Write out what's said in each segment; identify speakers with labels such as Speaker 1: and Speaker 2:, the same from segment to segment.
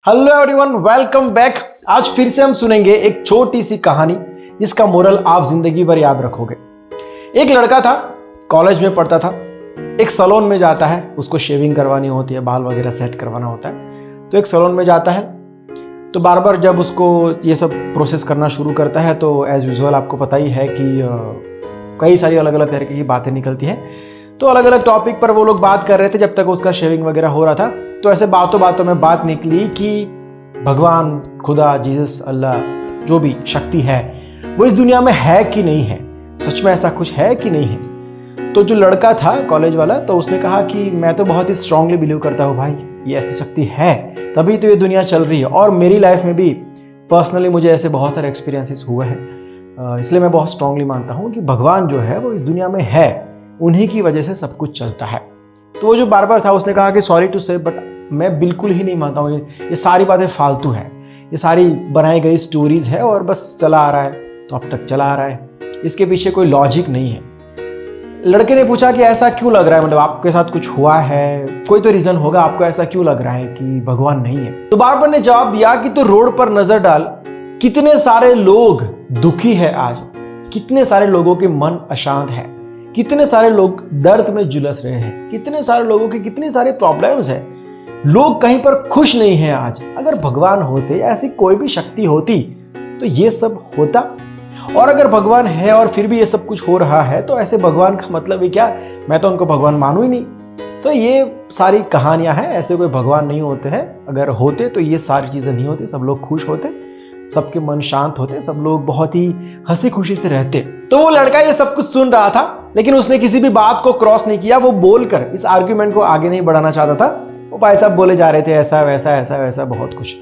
Speaker 1: Hello everyone, welcome back. आज फिर से हम सुनेंगे एक छोटी सी कहानी जिसका मोरल आप जिंदगी भर याद रखोगे। एक लड़का था, कॉलेज में पढ़ता था, एक सैलून में जाता है, उसको शेविंग करवानी होती है, बाल वगैरह सेट करवाना होता है। तो एक सैलून में जाता है, तो बार बार जब उसको ये सब प्रोसेस करना शुरू करता है तो एज यूजुअल आपको पता ही है कि कई सारी अलग अलग तरीके की बातें निकलती हैं। तो अलग अलग टॉपिक पर वो लोग बात कर रहे थे जब तक उसका शेविंग वगैरह हो रहा था। तो ऐसे बातों बातों में बात निकली कि भगवान, खुदा, जीसस, अल्लाह, जो भी शक्ति है वो इस दुनिया में है कि नहीं है, सच में ऐसा कुछ है कि नहीं है। तो जो लड़का था कॉलेज वाला, तो उसने कहा कि मैं तो बहुत ही स्ट्रांगली बिलीव करता हूँ भाई, ये ऐसी शक्ति है तभी तो ये दुनिया चल रही है, और मेरी लाइफ में भी पर्सनली मुझे ऐसे बहुत सारे एक्सपीरियंसेस हुए हैं। इसलिए मैं बहुत स्ट्रांगली मानता हूँ कि भगवान जो है वो इस दुनिया में है, उन्हीं की वजह से सब कुछ चलता है। तो वो जो बार बार था उसने कहा कि सॉरी टू से, बट मैं बिल्कुल ही नहीं मानता हूँ, ये सारी बातें फालतू है, ये सारी बनाई गई स्टोरीज है और बस चला आ रहा है, तो अब तक चला आ रहा है, इसके पीछे कोई लॉजिक नहीं है। लड़के ने पूछा कि ऐसा क्यों लग रहा है, मतलब आपके साथ कुछ हुआ है, कोई तो रीजन होगा, आपको ऐसा क्यों लग रहा है कि भगवान नहीं है। तो बार बार ने जवाब दिया कि तो रोड पर नजर डाल, कितने सारे लोग दुखी है आज, कितने सारे लोगों के मन अशांत है, कितने सारे लोग दर्द में झुलस रहे हैं, कितने सारे लोगों के कितने सारे प्रॉब्लम्स हैं, लोग कहीं पर खुश नहीं हैं आज। अगर भगवान होते, ऐसी कोई भी शक्ति होती तो ये सब होता। और अगर भगवान है और फिर भी ये सब कुछ हो रहा है तो ऐसे भगवान का मतलब ही क्या, मैं तो उनको भगवान मानू ही नहीं। तो ये सारी कहानियां हैं, ऐसे कोई भगवान नहीं होते हैं। अगर होते तो ये सारी चीजें नहीं होती, सब लोग खुश होते, सबके मन शांत होते, सब लोग बहुत ही हंसी खुशी से रहते। तो वो लड़का ये सब कुछ सुन रहा था, लेकिन उसने किसी भी बात को क्रॉस नहीं किया। वो बोलकर इस आर्ग्यूमेंट को आगे नहीं बढ़ाना चाहता था। वो भाई साहब बोले जा रहे थे ऐसा वैसा ऐसा वैसा बहुत कुछ।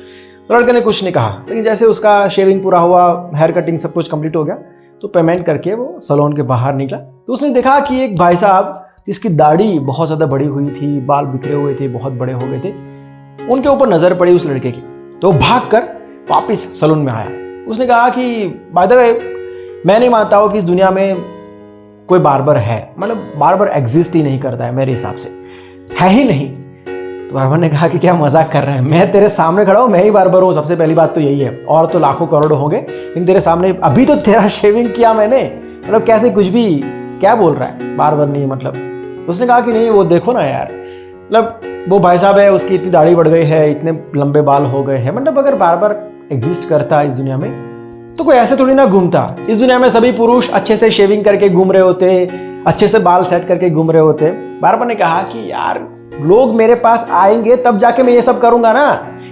Speaker 1: तो लड़के ने कुछ नहीं कहा, लेकिन जैसे उसका शेविंग पूरा हुआ, हेयर कटिंग सब कुछ कंप्लीट हो गया, तो पेमेंट करके वो सैलून के बाहर निकला। तो उसने देखा कि एक भाई साहब जिसकी दाढ़ी बहुत ज़्यादा बड़ी हुई थी, बाल बिखरे हुए थे, बहुत बड़े हो गए थे, उनके ऊपर नजर पड़ी उस लड़के की। तो भाग कर वापिस सैलून में आया। उसने कहा कि बाय द वे, मैं नहीं मानता हूँ कि इस दुनिया में कोई बार्बर है, मतलब बार्बर एग्जिस्ट ही नहीं करता है, मेरे हिसाब से है ही नहीं। तो बार्बर ने कहा कि क्या मजाक कर रहे हैं, मैं तेरे सामने खड़ा हूँ, मैं ही बार्बर हूँ, सबसे पहली बात तो यही है, और तो लाखों करोड़ों होंगे, लेकिन तेरे सामने अभी तो तेरा शेविंग किया मैंने, मतलब कैसे कुछ भी क्या बोल रहा है, बार्बर नहीं मतलब। उसने कहा कि नहीं वो देखो ना यार, मतलब वो भाई साहब है, उसकी इतनी दाढ़ी बढ़ गई है, इतने लंबे बाल हो गए हैं, मतलब अगर बार्बर एग्जिस्ट करता इस दुनिया में तो कोई ऐसे थोड़ी ना घूमता। इस दुनिया में सभी पुरुष अच्छे से शेविंग करके घूम रहे होते, अच्छे से बाल सेट करके घूम रहे होते। बार्बर ने कहा कि यार लोग मेरे पास आएंगे तब जाके मैं ये सब करूंगा ना,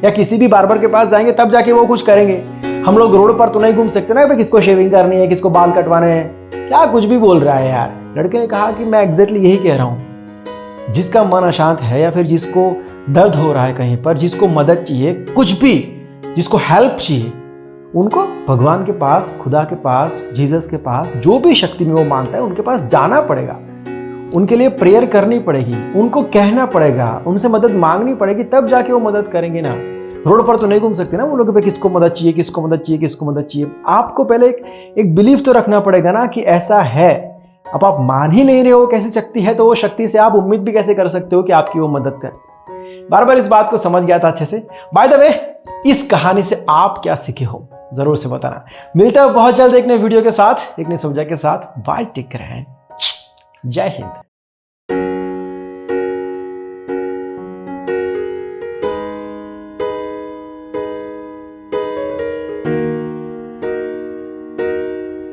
Speaker 1: या किसी भी बार्बर के पास जाएंगे तब जाके वो कुछ करेंगे। हम लोग रोड पर तो नहीं घूम सकते ना, किसको शेविंग करनी है, किसको बाल कटवाने हैं, क्या कुछ भी बोल रहा है यार। लड़के ने कहा कि मैं एग्जैक्टली यही कह रहा हूं, जिसका मन अशांत है या फिर जिसको दर्द हो रहा है कहीं पर, जिसको मदद चाहिए, कुछ भी जिसको हेल्प चाहिए, उनको भगवान के पास, खुदा के पास, जीसस के पास, जो भी शक्ति में वो मानता है उनके पास जाना पड़ेगा, उनके लिए प्रेयर करनी पड़ेगी, उनको कहना पड़ेगा, उनसे मदद मांगनी पड़ेगी, तब जाके वो मदद करेंगे ना। रोड पर तो नहीं घूम सकते ना वो लोग पे, किसको मदद चाहिए, किसको मदद चाहिए, किसको मदद चाहिए। आपको पहले एक बिलीफ तो रखना पड़ेगा ना कि ऐसा है। अब आप मान ही नहीं रहे हो कैसी शक्ति है, तो वो शक्ति से आप उम्मीद भी कैसे कर सकते हो कि आपकी वो मदद करे। बार बार इस बात को समझ गया था अच्छे से। बाय द वे, इस कहानी से आप क्या सीखे हो जरूर से बताना। मिलता है बहुत जल्द एक नए वीडियो के साथ, एक नए सब्जेक्ट के साथ। बाय, टेक केयर, जय हिंद।